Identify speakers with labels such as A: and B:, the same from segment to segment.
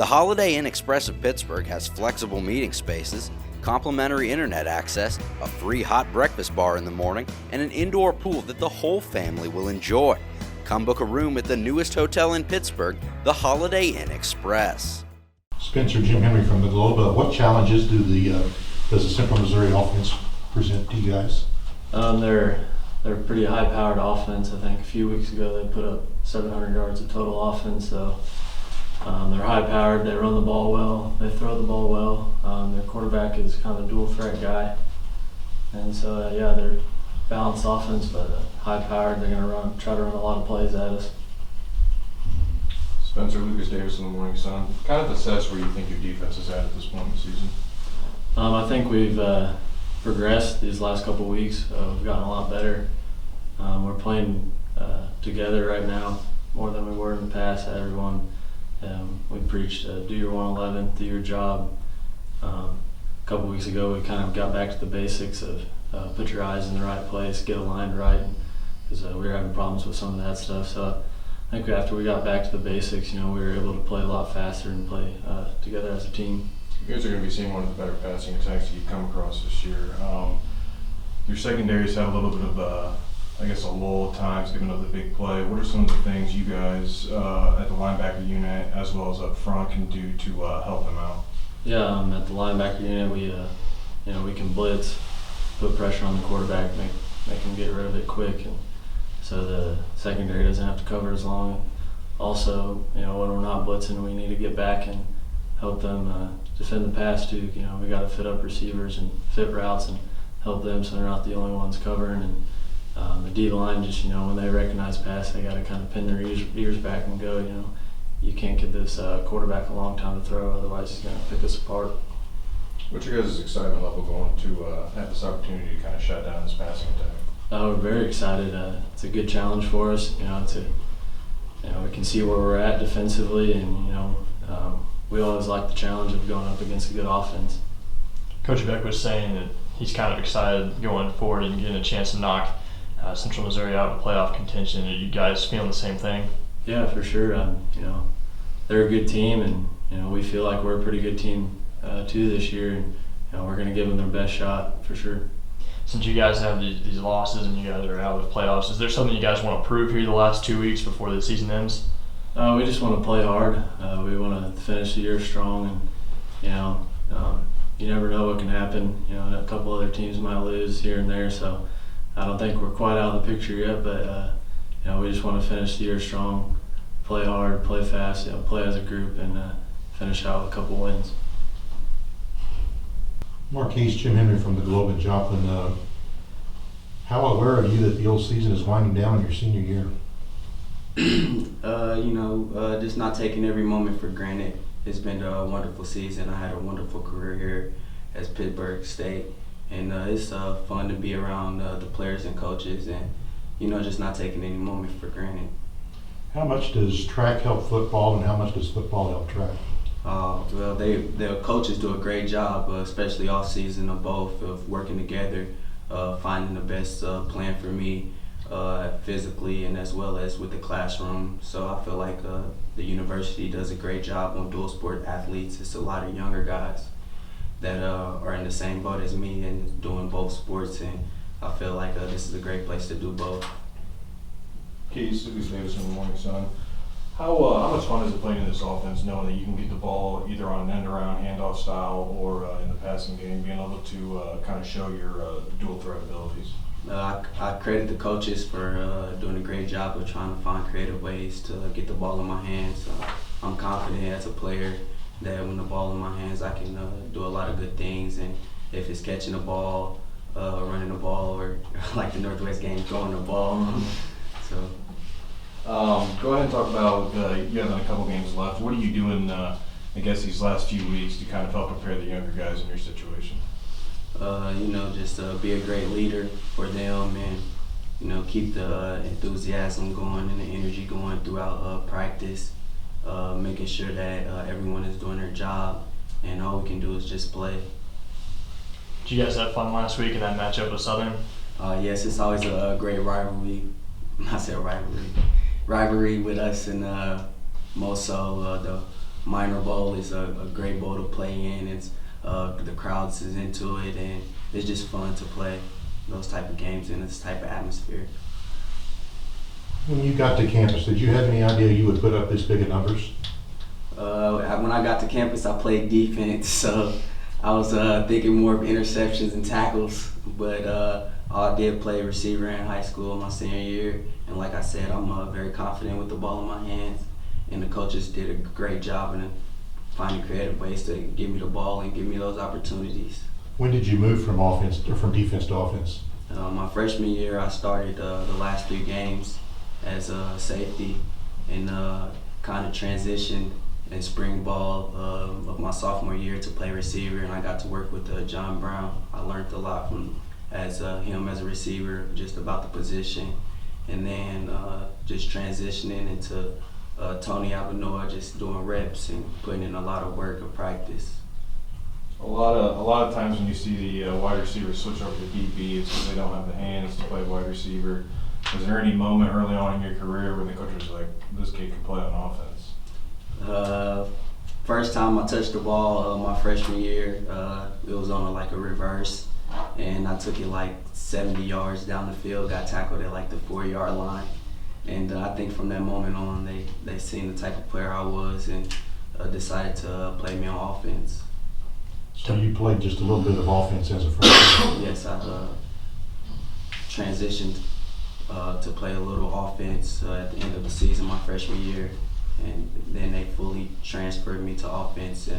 A: The Holiday Inn Express of Pittsburgh has flexible meeting spaces, complimentary internet access, a free hot breakfast bar in the morning, and an indoor pool that the whole family will enjoy. Come book a room at the newest hotel in Pittsburgh, the Holiday Inn Express.
B: Spencer, Jim Henry from the Globe. What challenges does the Central Missouri offense present to you guys?
C: They're a pretty high-powered offense. I think a few weeks ago they put up 700 yards of total offense. So they're high-powered. They run the ball well. They throw the ball well. Their quarterback is kind of a dual-threat guy, and so they're balanced offense, but high-powered. They're going to try to run a lot of plays at us.
D: Spencer, Lucas Davis in the Morning Sun. Kind of assess where you think your defense is at this point in the season.
C: I think we've progressed these last couple of weeks. We've gotten a lot better. We're playing together right now more than we were in the past. Everyone, we preached do your 111, do your job. A couple weeks ago, we kind of got back to the basics of put your eyes in the right place, get aligned right, because we were having problems with some of that stuff. So I think after we got back to the basics, we were able to play a lot faster and play together as a team.
D: You guys are going to be seeing one of the better passing attacks that you've come across this year. Your secondaries had a little bit of a lull at times, giving up the big play. What are some of the things you guys at the linebacker unit as well as up front can do to help them out?
C: Yeah, at the linebacker unit, we can blitz, put pressure on the quarterback, make him get rid of it quick, and so the secondary doesn't have to cover as long. Also, when we're not blitzing, we need to get back and help them defend the pass too. We got to fit up receivers and fit routes and help them so they're not the only ones covering. And the D line, just when they recognize pass, they got to kind of pin their ears back and go. You can't give this quarterback a long time to throw, otherwise he's going to pick us apart.
D: What's your guys' excitement level going to have this opportunity to kind of shut down this passing attack?
C: We're very excited. It's a good challenge for us. We can see where we're at defensively, and we always like the challenge of going up against a good offense.
E: Coach Beck was saying that he's kind of excited going forward and getting a chance to knock Central Missouri out of playoff contention. Are you guys feeling the same thing?
C: Yeah, for sure. They're a good team, and we feel like we're a pretty good team too this year, and we're going to give them their best shot for sure.
E: Since you guys have these losses and you guys are out of the playoffs, is there something you guys want to prove here the last 2 weeks before the season ends?
C: We just want to play hard. We want to finish the year strong, and you never know what can happen. A couple other teams might lose here and there, so I don't think we're quite out of the picture yet. But we just want to finish the year strong, play hard, play fast, play as a group, and finish out with a couple wins.
B: Marquise, Jim Henry from the Globe in Joplin. How aware are you that the old season is winding down in your senior year?
F: Just not taking every moment for granted. It's been a wonderful season. I had a wonderful career here at Pittsburg State, and it's fun to be around the players and coaches, and just not taking any moment for granted.
B: How much does track help football, and how much does football help track?
F: The coaches do a great job, especially off season, of both, of working together, finding the best plan for me physically and as well as with the classroom. So I feel like the university does a great job on dual sport athletes. It's a lot of younger guys that are in the same boat as me and doing both sports, and I feel like this is a great place to do both.
D: Keys, Lucas Davis in the Morning Sun. How much fun is it playing in this offense, knowing that you can get the ball either on an end-around handoff style or in the passing game, being able to kind of show your dual threat abilities?
F: I credit the coaches for doing a great job of trying to find creative ways to get the ball in my hands. I'm confident as a player that when the ball in my hands, I can do a lot of good things. And if it's catching the ball, running the ball, or like the Northwest game, throwing the ball. So.
D: Go ahead and talk about, you have a couple games left. What are you doing, these last few weeks to kind of help prepare the younger guys in your situation?
F: Just be a great leader for them, and, keep the enthusiasm going and the energy going throughout practice, making sure that everyone is doing their job, and all we can do is just play.
E: Did you guys have fun last week in that matchup with Southern?
F: Yes, it's always a great rivalry. I said rivalry with us, and more so Minor Bowl is a great bowl to play in. It's the crowds is into it, and it's just fun to play those type of games in this type of atmosphere.
B: When you got to campus, did you have any idea you would put up this big of numbers?
F: When I got to campus, I played defense, so I was thinking more of interceptions and tackles, but I did play receiver in high school my senior year, and like I said, I'm very confident with the ball in my hands, and the coaches did a great job in finding creative ways to give me the ball and give me those opportunities.
B: When did you move from defense to offense?
F: My freshman year, I started the last 3 games as a safety, and kind of transitioned in spring ball of my sophomore year to play receiver, and I got to work with John Brown. I learned a lot from him as a receiver, just about the position, and then just transitioning into Tony Albanoa, just doing reps and putting in a lot of work of practice.
D: A lot of times when you see the wide receiver switch over to DB, it's because they don't have the hands to play wide receiver. Was there any moment early on in your career when the coach was like, this kid can play on offense?
F: First time I touched the ball my freshman year, it was on a reverse, and I took it 70 yards down the field, got tackled at the 4-yard line. And I think from that moment on, they seen the type of player I was and decided to play me on offense.
B: So you played just a little bit of offense as a freshman?
F: Yes, I transitioned to play a little offense at the end of the season my freshman year, and then they fully transferred me to offense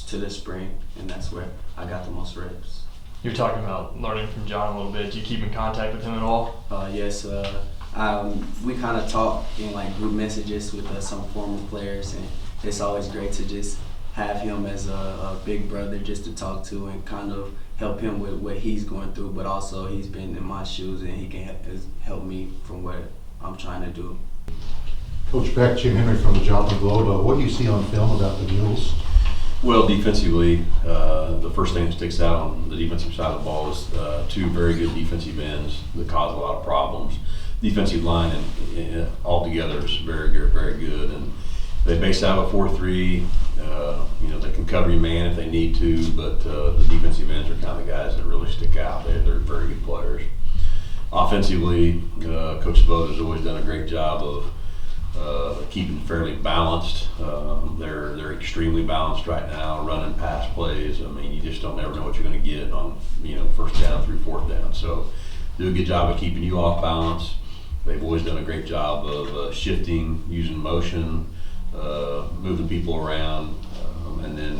F: to the spring, and that's where I got the most reps.
E: You're talking about learning from John a little bit. Do you keep in contact with him at all?
F: Yes, we kind of talk in group messages with some former players, and it's always great to just have him as a big brother just to talk to and kind of help him with what he's going through, but also he's been in my shoes and he can help me from what I'm trying to do.
B: Coach Beck, Jim Henry from the Joplin Globe. What do you see on film about the Mules?
G: Well, defensively, the first thing that sticks out on the defensive side of the ball is 2 very good defensive ends that cause a lot of problems. Defensive line and altogether is very good, and they base out of a 4-3. They can cover your man if they need to, but the defensive ends are kind of the guys that really stick out. They're very good players. Offensively, Coach Vogt has always done a great job of keeping fairly balanced. They're extremely balanced right now, running pass plays. I mean, you just don't ever know what you're going to get on first down through 4th down. So do a good job of keeping you off balance. They've always done a great job of shifting, using motion, moving people around, and then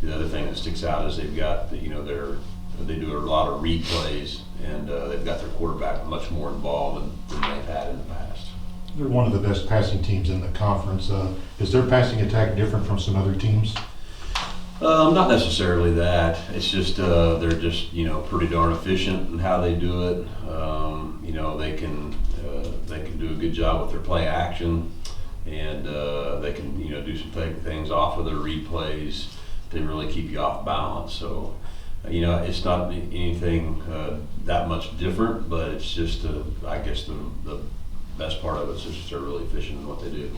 G: the other thing that sticks out is they've got they do a lot of replays, and they've got their quarterback much more involved than they've had in the past.
B: They're one of the best passing teams in the conference. Is their passing attack different from some other teams?
G: Not necessarily that. It's just they're just pretty darn efficient in how they do it. They can do a good job with their play action, and they can do some things off of their replays to really keep you off balance. So it's not anything that much different, but it's just I guess the best part of it is just they're really efficient in what they do.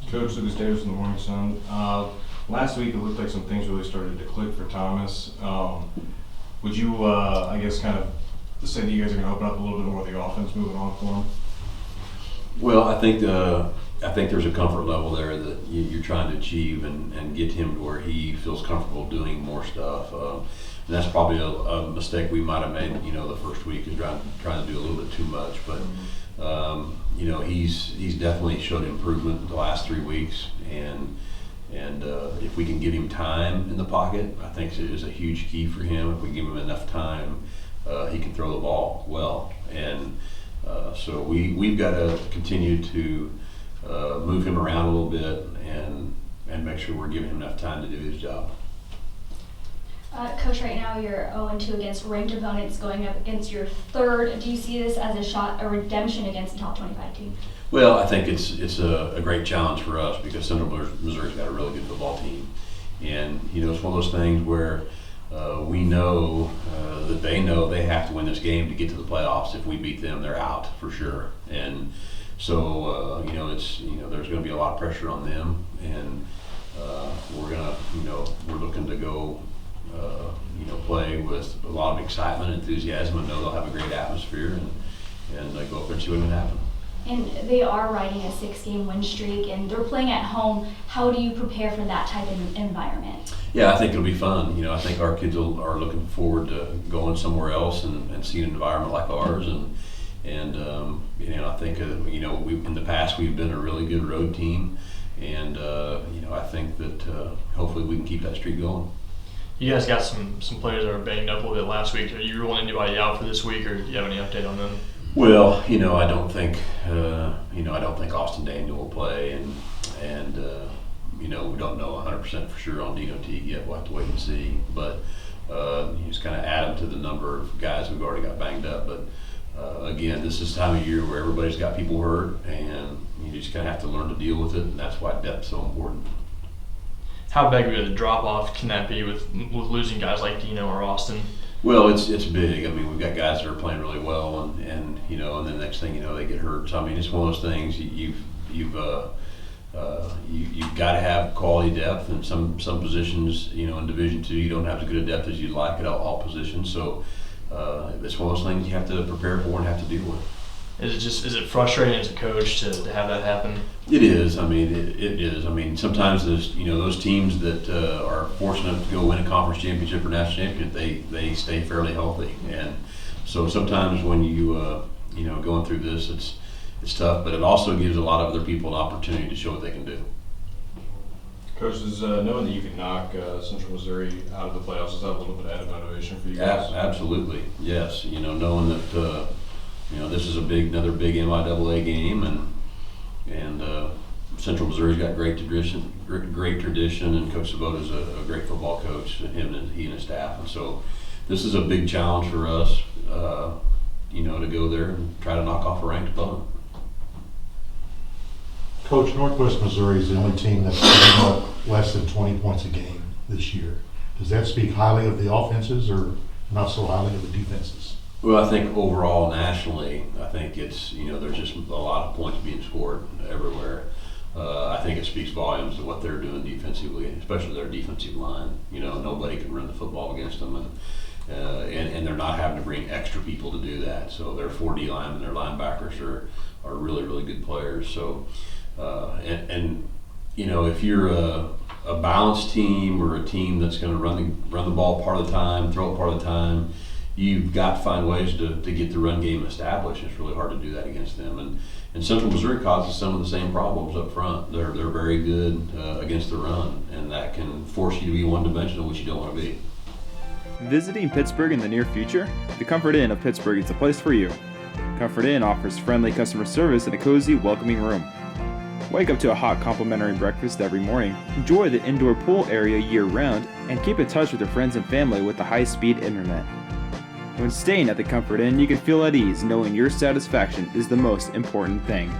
D: Coach Lucas Davis from the Morning Sun. Last week it looked like some things really started to click for Thomas. Would you, kind of say that you guys are going to open up a little bit more of the offense moving on for him?
G: Well, I think there's a comfort level there that you're trying to achieve and get him to where he feels comfortable doing more stuff. And that's probably a mistake we might have made, the first week is trying to do a little bit too much. But he's definitely showed improvement the last 3 weeks, and if we can give him time in the pocket, I think it is a huge key for him. If we give him enough time, he can throw the ball well, and so we've got to continue to move him around a little bit and make sure we're giving him enough time to do his job.
H: Coach, right now you're 0-2 against ranked opponents, going up against your 3rd. Do you see this as a redemption against the top 25 team?
G: Well, I think it's a great challenge for us because Central Missouri's got a really good football team, and it's one of those things where we know that they know they have to win this game to get to the playoffs. If we beat them, they're out for sure, and so there's going to be a lot of pressure on them, and we're looking to go, play with a lot of excitement, enthusiasm, and know they'll have a great atmosphere and go up there and see what can happen.
H: And they are riding a 6-game win streak, and they're playing at home. How do you prepare for that type of environment?
G: Yeah, I think it'll be fun. I think our kids are looking forward to going somewhere else and seeing an environment like ours. I think in the past we've been a really good road team, and I think that hopefully we can keep that streak going.
E: You guys got some players that were banged up a little bit last week. Are you ruling anybody out for this week, or do you have any update on them?
G: Well, I don't think Austin Daniel will play, and we don't know 100% for sure on Dino Teague yet. We'll have to wait and see. But you just kind of add them to the number of guys we've already got banged up. But again, this is the time of year where everybody's got people hurt, and you just kind of have to learn to deal with it, and that's why depth's so important.
E: How big of a drop off can that be with losing guys like Dino or Austin?
G: Well, it's big. I mean, we've got guys that are playing really well, and then next thing you know, they get hurt. So I mean, it's one of those things you've got to have quality depth, and some positions, in Division II, you don't have as good a depth as you'd like at all positions. So it's one of those things you have to prepare for and have to deal with.
E: Is it frustrating as a coach to have that happen?
G: It is. I mean, it is. I mean, sometimes those teams that are fortunate to go win a conference championship or national championship, they stay fairly healthy, and so sometimes when you going through this, it's tough, but it also gives a lot of other people an opportunity to show what they can do.
D: Coach, knowing that you could knock Central Missouri out of the playoffs, is that a little bit added motivation for you guys?
G: Absolutely, yes. Knowing that this is another big MIAA game, and Central Missouri's got great tradition, and Coach Sabota's a great football coach, he and his staff, and so this is a big challenge for us, to go there and try to knock off a ranked opponent.
B: Coach, Northwest Missouri is the only team that's given up less than 20 points a game this year. Does that speak highly of the offenses or not so highly of the defenses?
G: Well, I think overall nationally, I think it's, there's just a lot of points being scored everywhere. I think it speaks volumes to what they're doing defensively, especially their defensive line. Nobody can run the football against them, and they're not having to bring extra people to do that. So their 4D linemen, their linebackers are really, really good players. So, if you're a balanced team or a team that's going to run the ball part of the time, throw it part of the time, you've got to find ways to get the run game established. It's really hard to do that against them. And Central Missouri causes some of the same problems up front. They're very good against the run, and that can force you to be one-dimensional, which you don't want to be.
I: Visiting Pittsburg in the near future? The Comfort Inn of Pittsburg is the place for you. Comfort Inn offers friendly customer service and a cozy, welcoming room. Wake up to a hot complimentary breakfast every morning, enjoy the indoor pool area year-round, and keep in touch with your friends and family with the high-speed internet. When staying at the Comfort Inn, you can feel at ease knowing your satisfaction is the most important thing.